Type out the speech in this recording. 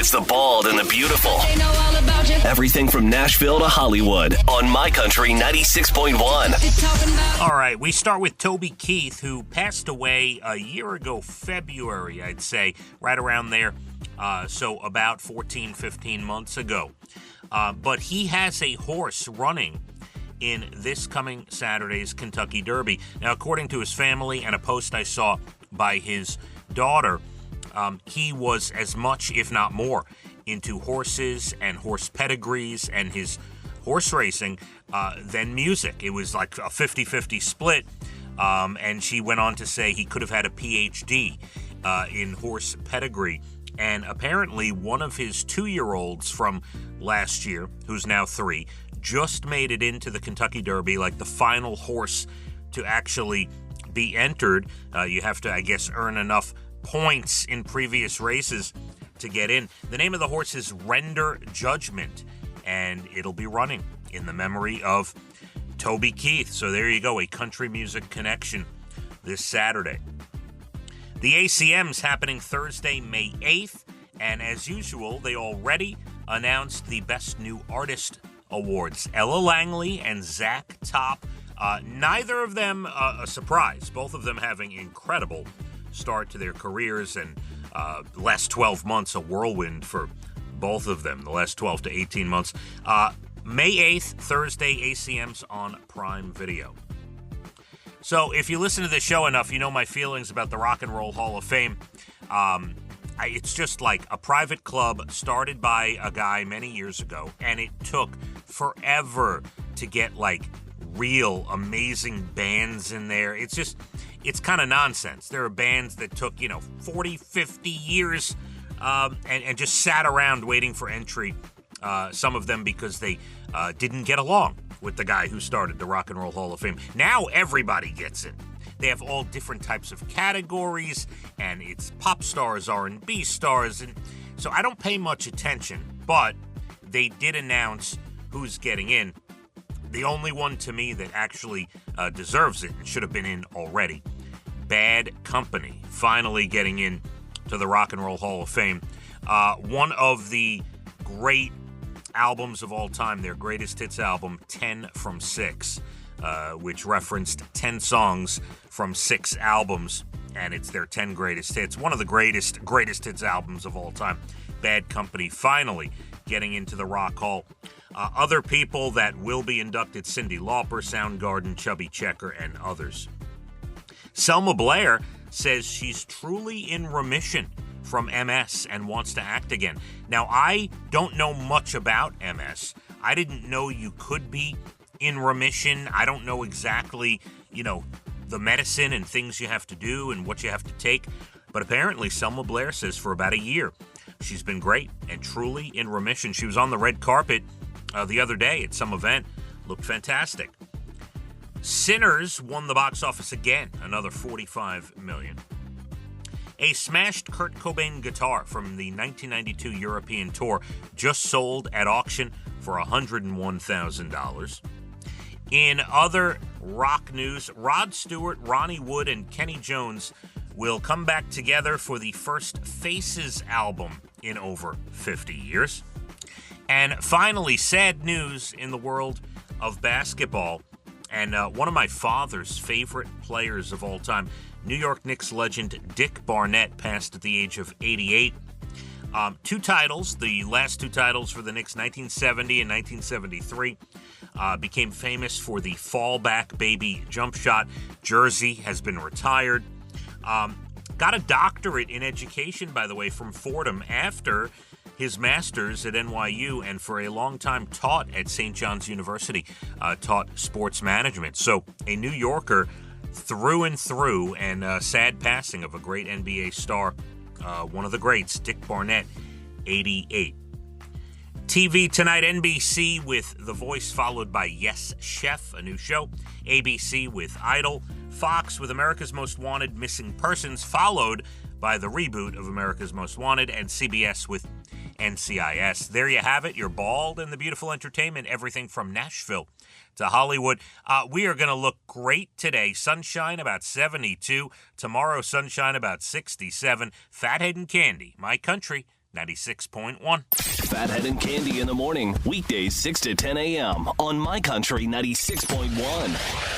It's the bald and the beautiful. Everything from Nashville to Hollywood on My Country 96.1. All right, we start with Toby Keith, who passed away a year ago, February, I'd say, right around there. So about 14, 15 months ago. But he has a horse running in this coming Saturday's Kentucky Derby. Now, according to his family and a post I saw by his daughter, he was as much, if not more, into horses and horse pedigrees and his horse racing than music. It was like a 50-50 split, and she went on to say he could have had a PhD in horse pedigree. And apparently one of his 2-year-olds from last year, who's now 3, just made it into the Kentucky Derby, like the final horse to actually be entered. You have to, I guess, earn enough points in previous races to get in. The name of the horse is Render Judgment, and it'll be running in the memory of Toby Keith. So there you go, a country music connection this Saturday. The ACM's happening Thursday, May 8th, and as usual, they already announced the Best New Artist Awards. Ella Langley and Zach Top, neither of them a surprise, both of them having incredible start to their careers, and the last 12 months a whirlwind for both of them, the last 12 to 18 months. May 8th, Thursday, ACM's on Prime Video. So if you listen to this show enough, you know my feelings about the Rock and Roll Hall of Fame. It's just like a private club started by a guy many years ago, and it took forever to get like real amazing bands in there. It's kind of nonsense. There are bands that took, 40, 50 years and just sat around waiting for entry. Some of them because they didn't get along with the guy who started the Rock and Roll Hall of Fame. Now everybody gets in. They have all different types of categories, and it's pop stars, R&B stars, and so I don't pay much attention, but they did announce who's getting in. The only one to me that actually deserves it and should have been in already, Bad Company, finally getting in to the Rock and Roll Hall of Fame. One of the great albums of all time, their greatest hits album, 10 from 6, which referenced 10 songs from 6 albums, and it's their 10 greatest hits. One of the greatest hits albums of all time. Bad Company finally getting into the Rock Hall. Other people that will be inducted, Cyndi Lauper, Soundgarden, Chubby Checker, and others. Selma Blair says she's truly in remission from MS and wants to act again. Now, I don't know much about MS. I didn't know you could be in remission. I don't know exactly, the medicine and things you have to do and what you have to take. But apparently, Selma Blair says for about a year, she's been great and truly in remission. She was on the red carpet the other day at some event. Looked fantastic. Sinners won the box office again, another $45 million. A smashed Kurt Cobain guitar from the 1992 European tour just sold at auction for $101,000. In other rock news, Rod Stewart, Ronnie Wood, and Kenny Jones will come back together for the first Faces album in over 50 years. And finally, sad news in the world of basketball. And one of my father's favorite players of all time, New York Knicks legend Dick Barnett, passed at the age of 88. 2 titles, the last 2 titles for the Knicks, 1970 and 1973, became famous for the fallback baby jump shot. Jersey has been retired. Got a doctorate in education, by the way, from Fordham after his master's at NYU, and for a long time taught at St. John's University, taught sports management. So a New Yorker through and through, and sad passing of a great NBA star, one of the greats, Dick Barnett, 88. TV tonight, NBC with The Voice, followed by Yes Chef, a new show. ABC with Idol. Fox with America's Most Wanted, Missing Persons, followed by the reboot of America's Most Wanted, and CBS with NCIS. There you have it, your bald and the beautiful entertainment, everything from Nashville to Hollywood. We are going to look great today. Sunshine about 72. Tomorrow, sunshine about 67. Phathead and Cande, My Country 96.1. Phathead and Cande in the morning, weekdays 6 to 10 a.m. on My Country 96.1.